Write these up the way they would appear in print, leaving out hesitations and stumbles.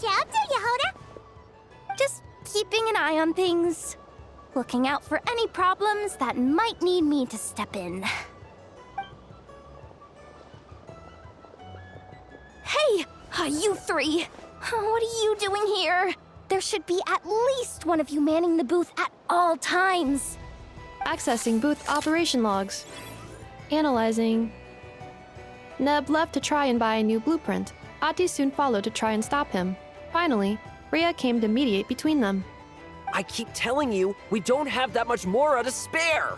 job, Yehoda. Just keeping an eye on things. Looking out for any problems that might need me to step in. Hey, you three! What are you doing here? There should be at least one of you manning the booth at all times. Accessing booth operation logs. Analyzing. Neb left to try and buy a new blueprint. Ati soon followed to try and stop him. Finally, Rhea came to mediate between them. I keep telling you, we don't have that much Mora to spare!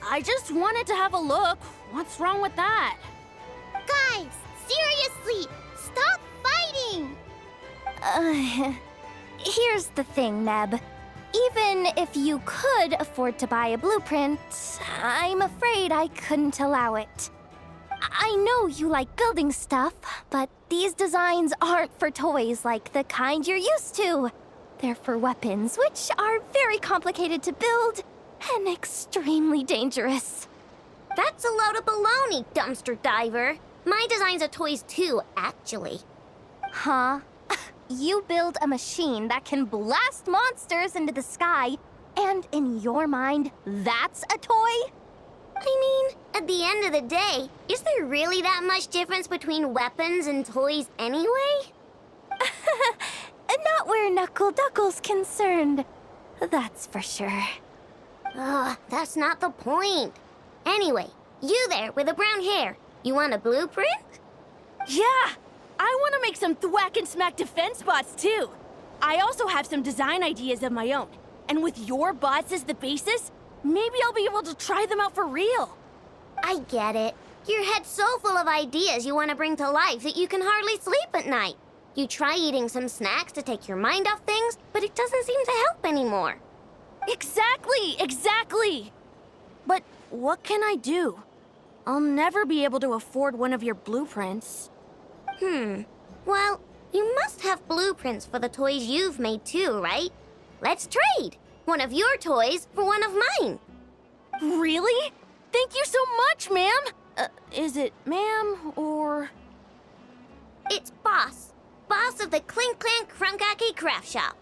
I just wanted to have a look. What's wrong with that? Guys, seriously, stop fighting! Here's the thing, Neb. Even if you could afford to buy a blueprint, I'm afraid I couldn't allow it. I know you like building stuff, but these designs aren't for toys like the kind you're used to. They're for weapons, which are very complicated to build and extremely dangerous. That's a load of baloney, dumpster diver. My designs are toys too, actually. Huh? You build a machine that can blast monsters into the sky, and in your mind, that's a toy? I mean, at the end of the day, is there really that much difference between weapons and toys anyway? Not where Knuckle Duckle's concerned. That's for sure. Ugh, that's not the point. Anyway, you there with the brown hair, you want a blueprint? Yeah! I want to make some thwack and smack defense bots too. I also have some design ideas of my own. And with your bots as the basis, maybe I'll be able to try them out for real. I get it. Your head's so full of ideas you want to bring to life that you can hardly sleep at night. You try eating some snacks to take your mind off things, but it doesn't seem to help anymore. Exactly! But what can I do? I'll never be able to afford one of your blueprints. Well, you must have blueprints for the toys you've made too, right? Let's trade! One of your toys for one of mine. Really? Thank you so much, ma'am! Is it ma'am or... It's Boss. Boss of the Clink Clank Crunkaki Craft Shop.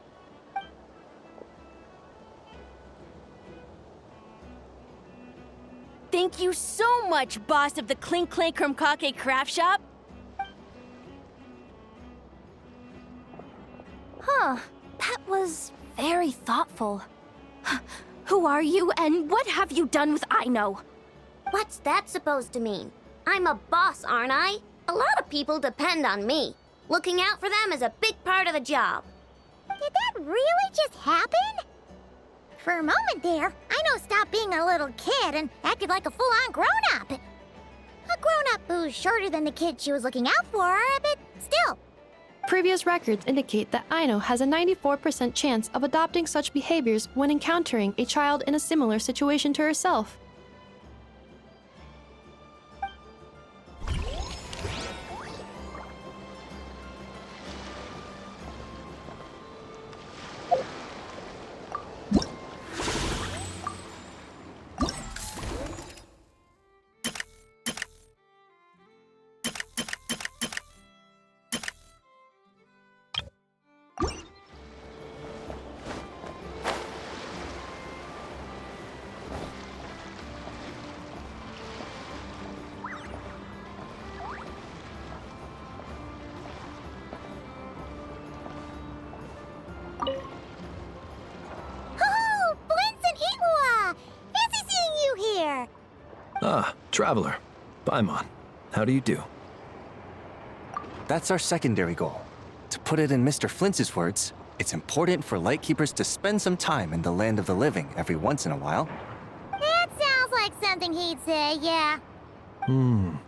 Thank you so much, boss of the Clink Clank Crunkaki Craft Shop. Huh, that was very thoughtful. Who are you, and what have you done with Aino? What's that supposed to mean? I'm a boss, aren't I? A lot of people depend on me. Looking out for them is a big part of the job. Did that really just happen? For a moment there, Aino stopped being a little kid and acted like a full-on grown-up. A grown-up who's shorter than the kid she was looking out for, but still. Previous records indicate that Aino has a 94% chance of adopting such behaviors when encountering a child in a similar situation to herself. Oh, Blintz and Iwa! Fancy seeing you here! Ah, Traveler. Paimon. How do you do? That's our secondary goal. To put it in Mr. Flintz's words, it's important for Lightkeepers to spend some time in the land of the living every once in a while. That sounds like something he'd say, yeah. Are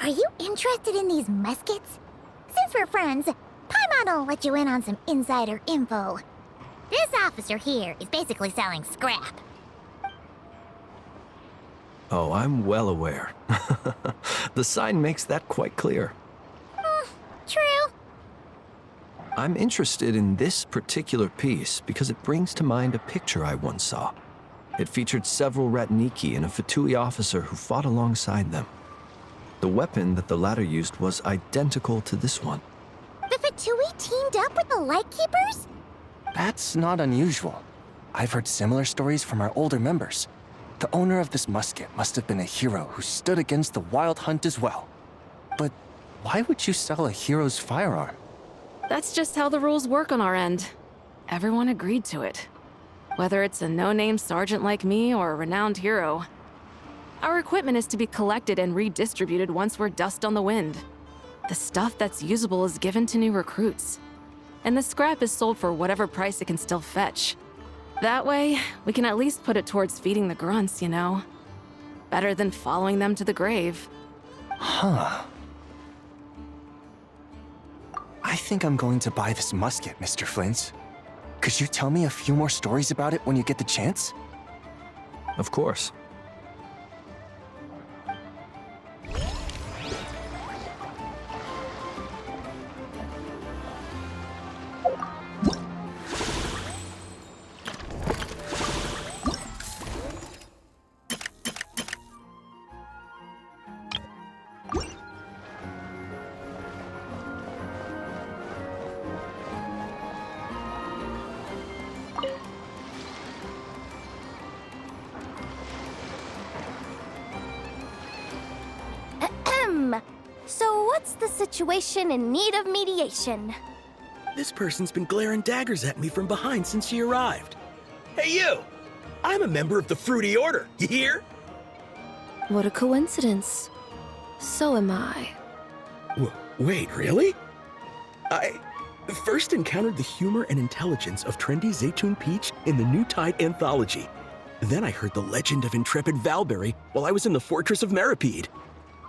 you interested in these muskets? Since we're friends, Paimon will let you in on some insider info. This officer here is basically selling scrap. Oh, I'm well aware. The sign makes that quite clear. True. I'm interested in this particular piece because it brings to mind a picture I once saw. It featured several Ratniki and a Fatui officer who fought alongside them. The weapon that the latter used was identical to this one, The Fatui teamed up with the Lightkeepers? That's not unusual. I've heard similar stories from our older members. The owner of this musket must have been a hero who stood against the Wild Hunt as well. But why would you sell a hero's firearm? That's just how the rules work on our end. Everyone agreed to it. Whether it's a no-name sergeant like me or a renowned hero. Our equipment is to be collected and redistributed once we're dust on the wind. The stuff that's usable is given to new recruits. And the scrap is sold for whatever price it can still fetch. That way, we can at least put it towards feeding the grunts, you know? Better than following them to the grave. Huh. I think I'm going to buy this musket, Mr. Flint. Could you tell me a few more stories about it when you get the chance? Of course. So what's the situation in need of mediation? This person's been glaring daggers at me from behind since she arrived. Hey, you! I'm a member of the Fruity Order, you hear? What a coincidence. So am I. Wait, really? I first encountered the humor and intelligence of trendy Zaytun Peach in the New Tide anthology. Then I heard the legend of intrepid Valberry while I was in the Fortress of Meripede.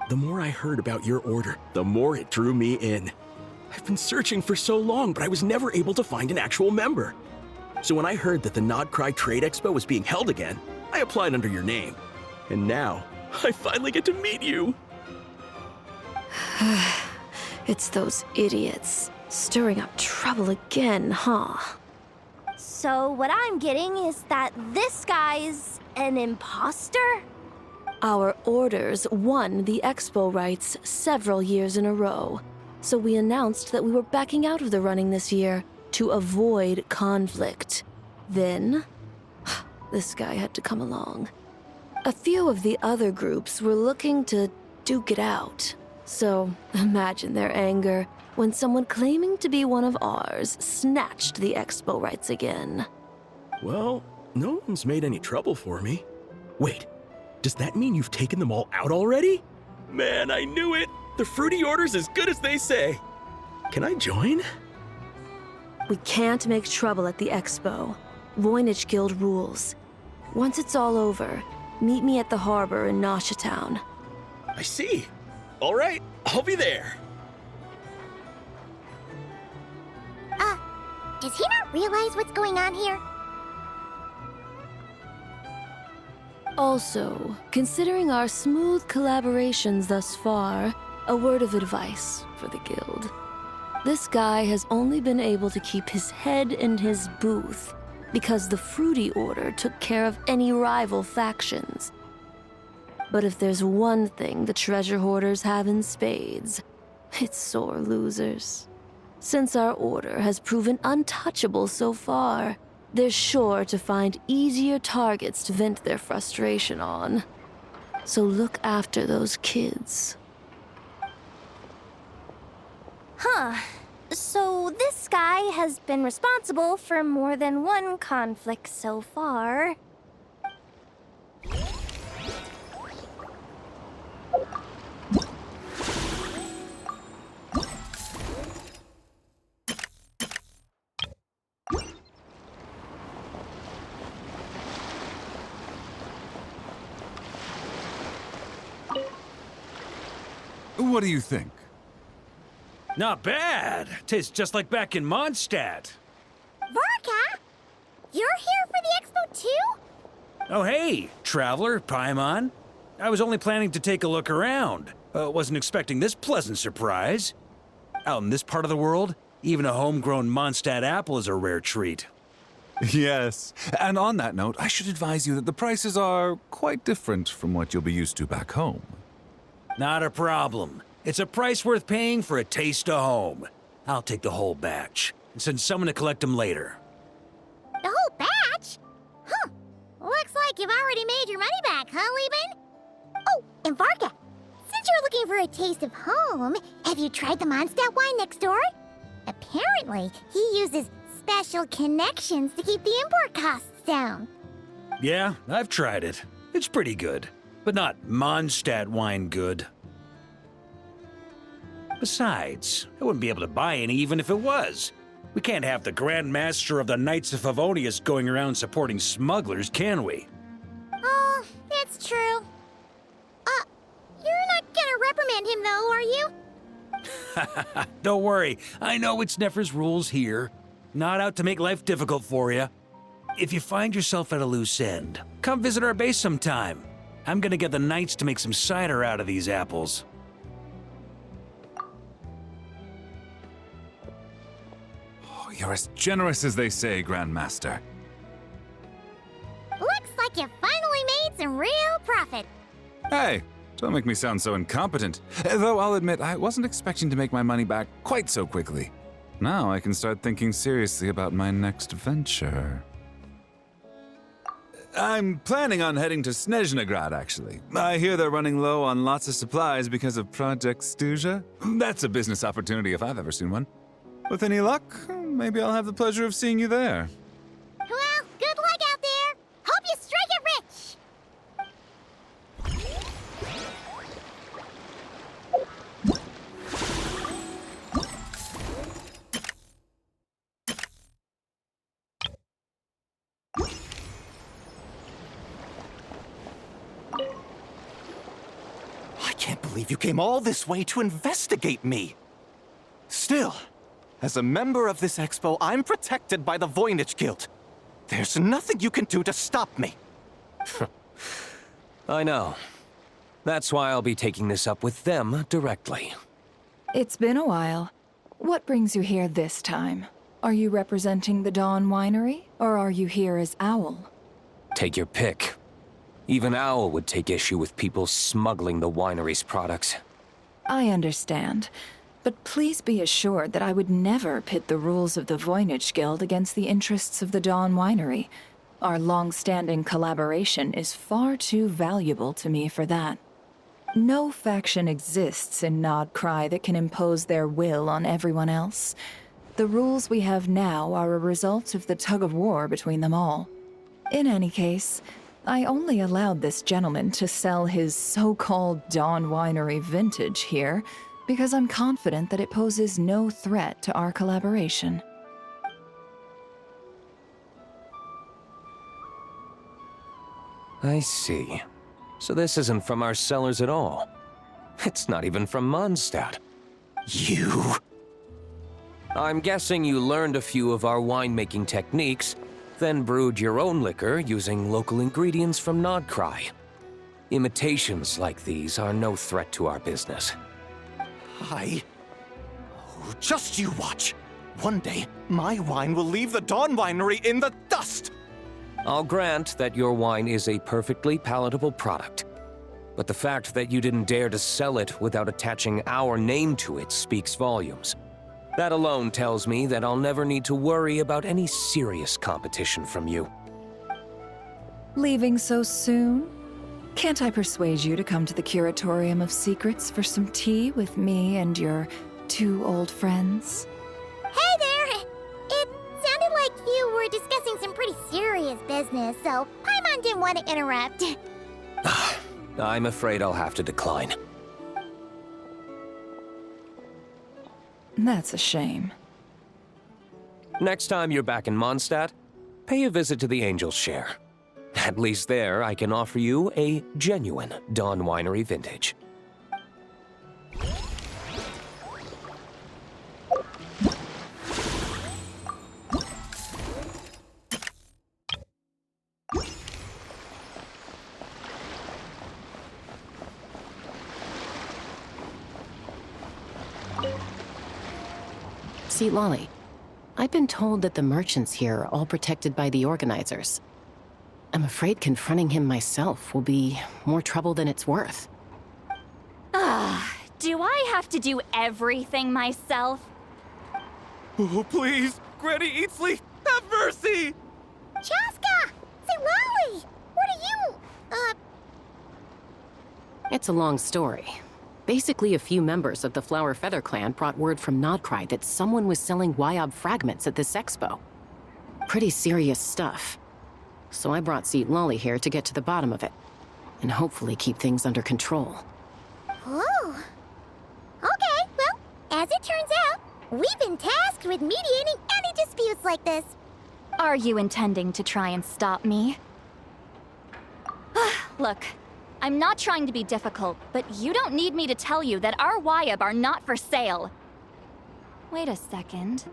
The more I heard about your order, the more it drew me in. I've been searching for so long, but I was never able to find an actual member. So when I heard that the Nodcry Trade Expo was being held again, I applied under your name. And now, I finally get to meet you. It's those idiots. Stirring up trouble again, huh? So what I'm getting is that this guy's an imposter? Our orders won the expo rights several years in a row, so we announced that we were backing out of the running this year to avoid conflict. Then, this guy had to come along. A few of the other groups were looking to duke it out, so imagine their anger when someone claiming to be one of ours snatched the expo rights again. Well, no one's made any trouble for me. Wait. Does that mean you've taken them all out already? Man, I knew it! The Fruity Order's as good as they say. Can I join? We can't make trouble at the expo. Voynich Guild rules. Once it's all over, meet me at the harbor in Nasha Town. I see. All right, I'll be there. Does he not realize what's going on here? Also, considering our smooth collaborations thus far, a word of advice for the guild. This guy has only been able to keep his head in his booth because the Fruity Order took care of any rival factions. But if there's one thing the treasure hoarders have in spades, it's sore losers. Since our order has proven untouchable so far, they're sure to find easier targets to vent their frustration on. So look after those kids. Huh. So this guy has been responsible for more than one conflict so far. What do you think? Not bad. Tastes just like back in Mondstadt. Vorka? You're here for the expo too? Oh, hey, Traveler, Paimon. I was only planning to take a look around. Wasn't expecting this pleasant surprise. Out in this part of the world, even a homegrown Mondstadt apple is a rare treat. Yes, and on that note, I should advise you that the prices are quite different from what you'll be used to back home. Not a problem. It's a price worth paying for a taste of home. I'll take the whole batch and send someone to collect them later. The whole batch? Huh. Looks like you've already made your money back, huh, Lieben? Oh, and Varka, since you're looking for a taste of home, have you tried the Mondstadt wine next door? Apparently, he uses special connections to keep the import costs down. Yeah, I've tried it. It's pretty good, but not Mondstadt wine good. Besides, I wouldn't be able to buy any even if it was. We can't have the Grand Master of the Knights of Favonius going around supporting smugglers, can we? Oh, that's true. You're not gonna reprimand him though, are you? Don't worry, I know it's Nefer's rules here. Not out to make life difficult for you. If you find yourself at a loose end, come visit our base sometime. I'm gonna get the Knights to make some cider out of these apples. Oh, you're as generous as they say, Grandmaster. Looks like you finally made some real profit. Hey, don't make me sound so incompetent. Though I'll admit, I wasn't expecting to make my money back quite so quickly. Now I can start thinking seriously about my next venture. I'm planning on heading to Snezhnograd, actually. I hear they're running low on lots of supplies because of Project Stuja. That's a business opportunity if I've ever seen one. With any luck, maybe I'll have the pleasure of seeing you there. Well, good luck out there. Hope you strike it rich. I can't believe you came all this way to investigate me. Still, as a member of this expo, I'm protected by the Voynich Guild. There's nothing you can do to stop me. I know. That's why I'll be taking this up with them directly. It's been a while. What brings you here this time? Are you representing the Dawn Winery, or are you here as Owl? Take your pick. Even Owl would take issue with people smuggling the winery's products. I understand. But please be assured that I would never pit the rules of the Voynich Guild against the interests of the Dawn Winery. Our long-standing collaboration is far too valuable to me for that. No faction exists in Nodcry that can impose their will on everyone else. The rules we have now are a result of the tug-of-war between them all. In any case, I only allowed this gentleman to sell his so-called Dawn Winery vintage here because I'm confident that it poses no threat to our collaboration. I see. So this isn't from our cellars at all. It's not even from Mondstadt. You... I'm guessing you learned a few of our winemaking techniques, then brewed your own liquor using local ingredients from Nodcry. Imitations like these are no threat to our business. Oh, just you watch. One day, my wine will leave the Dawn Winery in the dust! I'll grant that your wine is a perfectly palatable product. But the fact that you didn't dare to sell it without attaching our name to it speaks volumes. That alone tells me that I'll never need to worry about any serious competition from you. Leaving so soon? Can't I persuade you to come to the Curatorium of Secrets for some tea with me and your two old friends? Hey there! It sounded like you were discussing some pretty serious business, so Paimon didn't want to interrupt. I'm afraid I'll have to decline. That's a shame. Next time you're back in Mondstadt, pay a visit to the Angel's Share. At least there, I can offer you a genuine Dawn Winery vintage. See, Lolly, I've been told that the merchants here are all protected by the organizers. I'm afraid confronting him myself will be more trouble than it's worth. Do I have to do everything myself? Oh, please, Granny Eatsley, have mercy! Chaska! Say, Lolly! What are you, It's a long story. Basically, a few members of the Flower Feather clan brought word from Nodcry that someone was selling Wyob fragments at this expo. Pretty serious stuff. So I brought Seat Lolly here to get to the bottom of it, and hopefully keep things under control. Oh. Okay, well, as it turns out, we've been tasked with mediating any disputes like this. Are you intending to try and stop me? Look, I'm not trying to be difficult, but you don't need me to tell you that our Wyob are not for sale. Wait a second.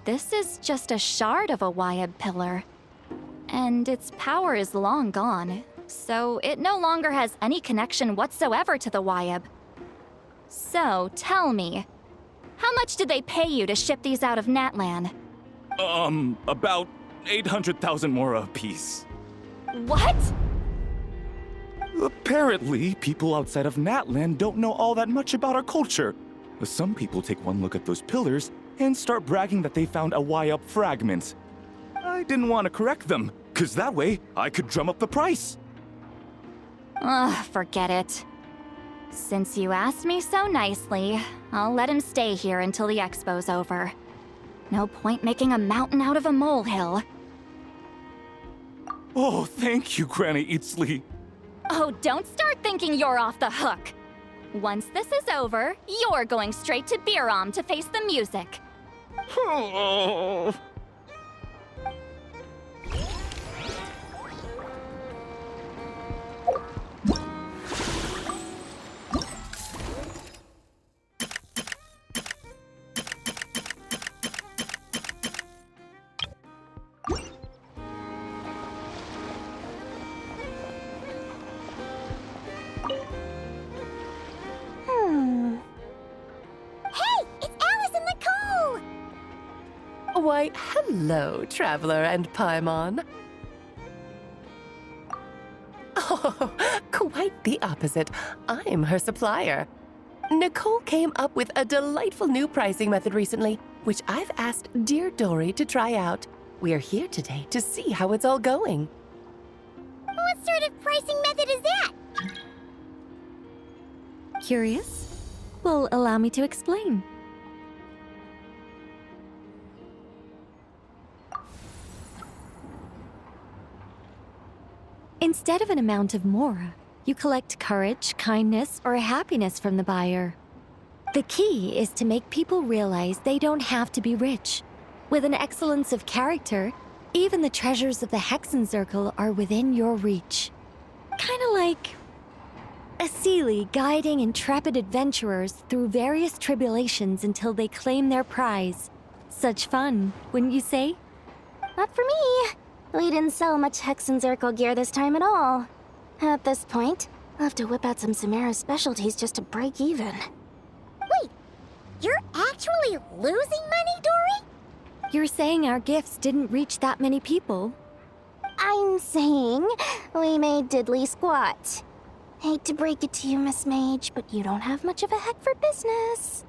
This is just a shard of a Wyob pillar. And its power is long gone, so it no longer has any connection whatsoever to the Wyob. So, tell me, how much did they pay you to ship these out of Natlan? About 800,000 more apiece. What? Apparently, people outside of Natlan don't know all that much about our culture. Some people take one look at those pillars and start bragging that they found a Wyob fragment. I didn't want to correct them, because that way I could drum up the price. Ugh, forget it. Since you asked me so nicely, I'll let him stay here until the expo's over. No point making a mountain out of a molehill. Oh, thank you, Granny Eatsley. Oh, don't start thinking you're off the hook. Once this is over, you're going straight to Biram to face the music. Oh. Hey, it's Alice and Nicole! Why, hello, Traveler and Paimon. Oh, quite the opposite. I'm her supplier. Nicole came up with a delightful new pricing method recently, which I've asked dear Dory to try out. We're here today to see how it's all going. What sort of pricing method is that? Curious? Well, allow me to explain. Instead of an amount of mora, you collect courage, kindness, or happiness from the buyer. The key is to make people realize they don't have to be rich. With an excellence of character, even the treasures of the Hexen Circle are within your reach. Kinda like a Seelie guiding intrepid adventurers through various tribulations until they claim their prize. Such fun, wouldn't you say? Not for me. We didn't sell much Hexen Circle gear this time at all. At this point, I'll have to whip out some Samara specialties just to break even. Wait, you're actually losing money, Dory? You're saying our gifts didn't reach that many people? I'm saying we made diddly squat. Hate to break it to you, Miss Mage, but you don't have much of a head for business.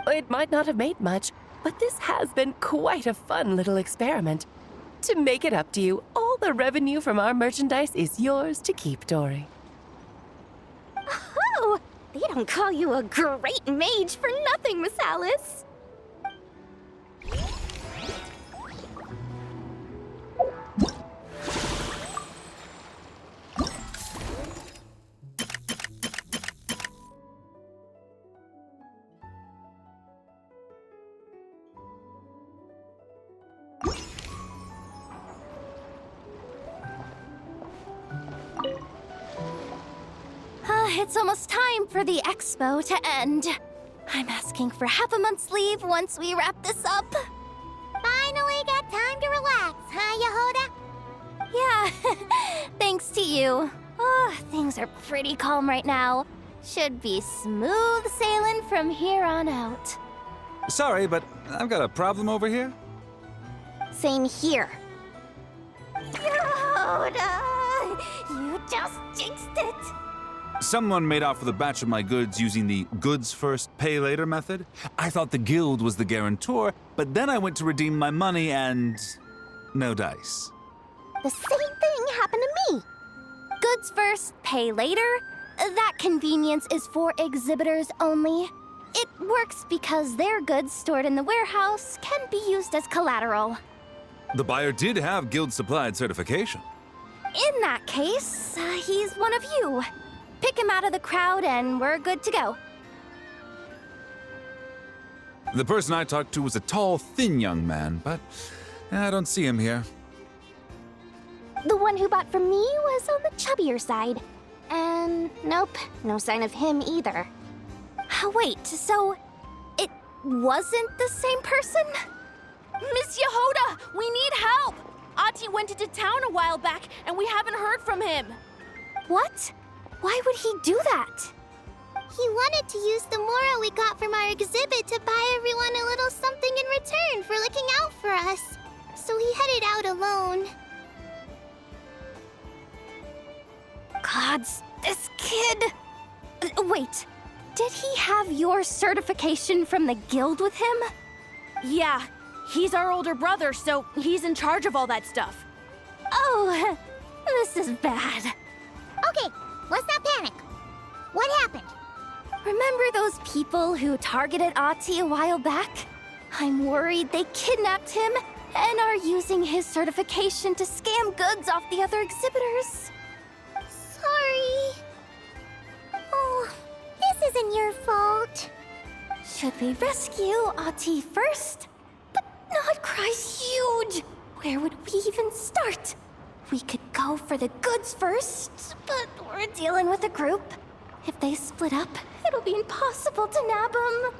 It might not have made much, but this has been quite a fun little experiment. To make it up to you, all the revenue from our merchandise is yours to keep, Dory. Oh, they don't call you a great mage for nothing, Miss Alice. It's almost time for the expo to end. I'm asking for half a month's leave once we wrap this up. Finally got time to relax, huh, Yehoda? Yeah, thanks to you. Oh, things are pretty calm right now. Should be smooth sailing from here on out. Sorry, but I've got a problem over here. Same here. Yehoda! You just jinxed it! Someone made off with a batch of my goods using the goods first, pay later method. I thought the guild was the guarantor, but then I went to redeem my money and no dice. The same thing happened to me. Goods first, pay later? That convenience is for exhibitors only. It works because their goods stored in the warehouse can be used as collateral. The buyer did have guild-supplied certification. In that case, he's one of you. Pick him out of the crowd and we're good to go. The person I talked to was a tall, thin young man, but I don't see him here. The one who bought from me was on the chubbier side. And nope, no sign of him either. Wait, so it wasn't the same person? Miss Yehoda, we need help! Ati went into town a while back, and we haven't heard from him. What? Why would he do that? He wanted to use the mora we got from our exhibit to buy everyone a little something in return for looking out for us. So he headed out alone. Gods, this kid... Wait, did he have your certification from the guild with him? Yeah, he's our older brother, so he's in charge of all that stuff. Oh, this is bad. Okay, let's not panic. What happened? Remember those people who targeted Ati a while back? I'm worried they kidnapped him and are using his certification to scam goods off the other exhibitors. Sorry. Oh, this isn't your fault. Should we rescue Ati first? But Nodcry's huge. Where would we even start? We could go for the goods first, but we're dealing with a group. If they split up, it'll be impossible to nab them.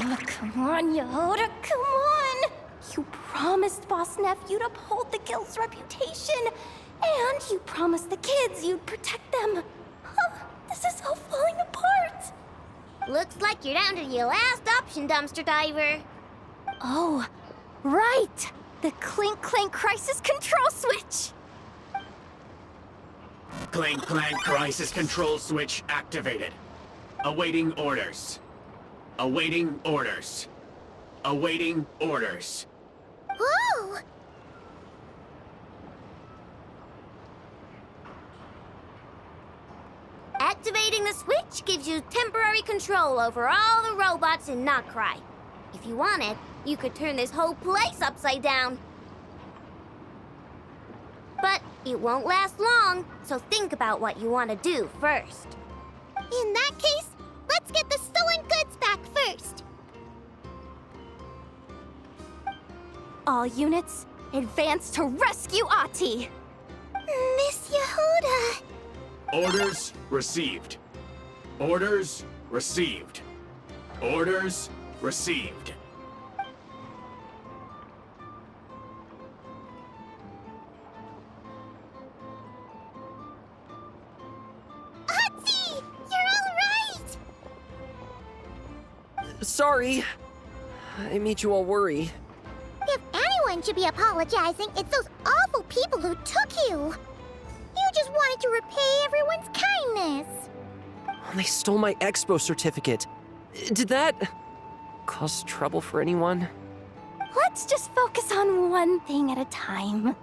Oh, come on, Yehoda, come on! You promised Boss Nephew to uphold the guild's reputation, and you promised the kids you'd protect them. This is all falling apart. Looks like you're down to your last option, dumpster diver. Oh, right! The Clink Clank Crisis Control Switch! Clank Clank Crisis Control Switch activated. Awaiting orders. Awaiting orders. Awaiting orders. Whoa! Activating the switch gives you temporary control over all the robots in Notcry. If you wanted, you could turn this whole place upside down. But it won't last long, so think about what you want to do first. In that case, let's get the stolen goods back first. All units, advance to rescue Ati! Miss Yehoda! Orders received. Orders received. Orders received. Ati! You're all right! Sorry. I made you all worry. If anyone should be apologizing, it's those awful people who took you. You just wanted to repay everyone's kindness. They stole my expo certificate. Did that cause trouble for anyone? Let's just focus on one thing at a time.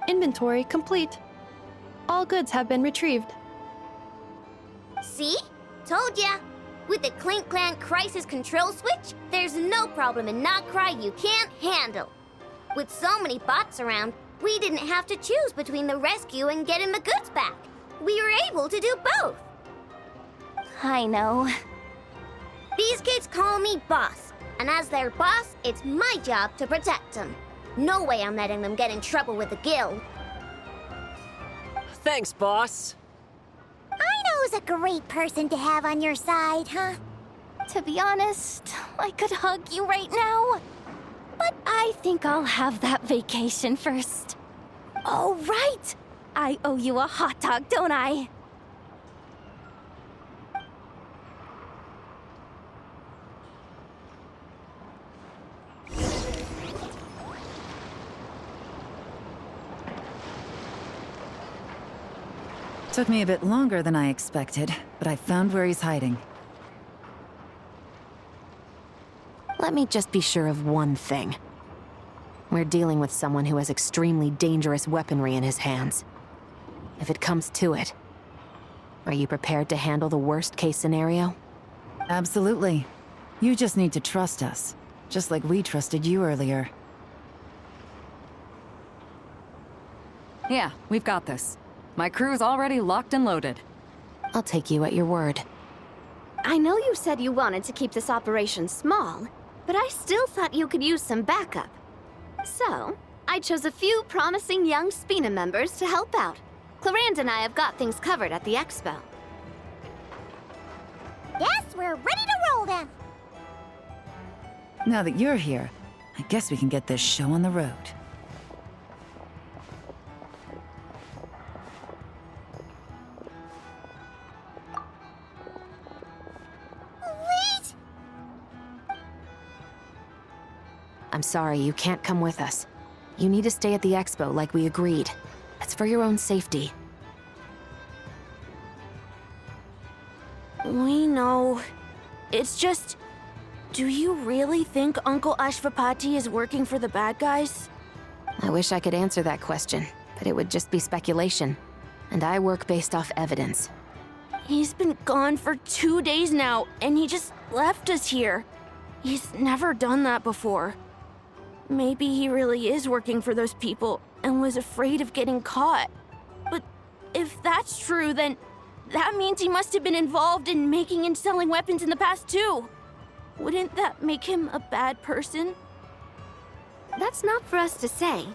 Inventory complete. All goods have been retrieved. See? Told ya. With the Clink Clank Crisis Control Switch, there's no problem in Notcry you can't handle. With so many bots around, we didn't have to choose between the rescue and getting the goods back. We were able to do both. I know. These kids call me boss, and as their boss, it's my job to protect them. No way I'm letting them get in trouble with the guild. Thanks, boss. Aino's a great person to have on your side, huh? To be honest, I could hug you right now. But I think I'll have that vacation first. Oh, right! I owe you a hot dog, don't I? Took me a bit longer than I expected, but I found where he's hiding. Let me just be sure of one thing. We're dealing with someone who has extremely dangerous weaponry in his hands. If it comes to it, are you prepared to handle the worst-case scenario? Absolutely. You just need to trust us, just like we trusted you earlier. Yeah, we've got this. My crew's already locked and loaded. I'll take you at your word. I know you said you wanted to keep this operation small, but I still thought you could use some backup. So, I chose a few promising young Spina members to help out. Clarande and I have got things covered at the expo. Yes, we're ready to roll then. Now that you're here, I guess we can get this show on the road. Wait! I'm sorry, you can't come with us. You need to stay at the expo like we agreed. It's for your own safety. We know. It's just... Do you really think Uncle Ashvapati is working for the bad guys? I wish I could answer that question, but it would just be speculation. And I work based off evidence. He's been gone for 2 days now, and he just left us here. He's never done that before. Maybe he really is working for those people and was afraid of getting caught. But if that's true, then that means he must have been involved in making and selling weapons in the past too. Wouldn't that make him a bad person? That's not for us to say.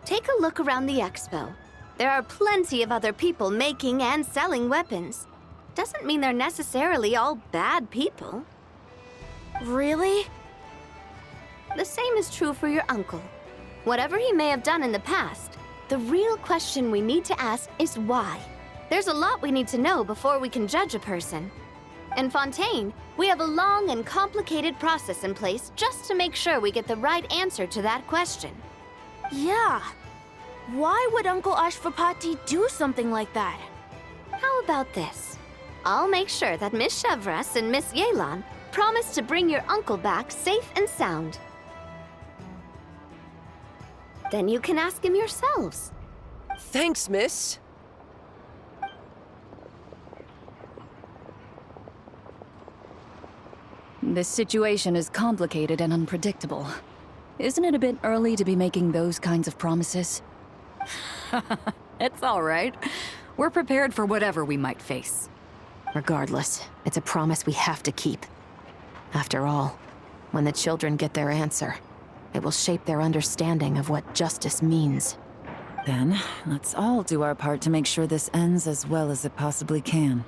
Take a look around the expo. There are plenty of other people making and selling weapons. Doesn't mean they're necessarily all bad people. Really? The same is true for your uncle. Whatever he may have done in the past, the real question we need to ask is why. There's a lot we need to know before we can judge a person. In Fontaine, we have a long and complicated process in place just to make sure we get the right answer to that question. Yeah. Why would Uncle Ashvapati do something like that? How about this? I'll make sure that Miss Chevras and Miss Yelan promise to bring your uncle back safe and sound. Then you can ask him yourselves. Thanks, miss. This situation is complicated and unpredictable. Isn't it a bit early to be making those kinds of promises? It's all right. We're prepared for whatever we might face. Regardless, it's a promise we have to keep. After all, when the children get their answer, it will shape their understanding of what justice means. Then, let's all do our part to make sure this ends as well as it possibly can.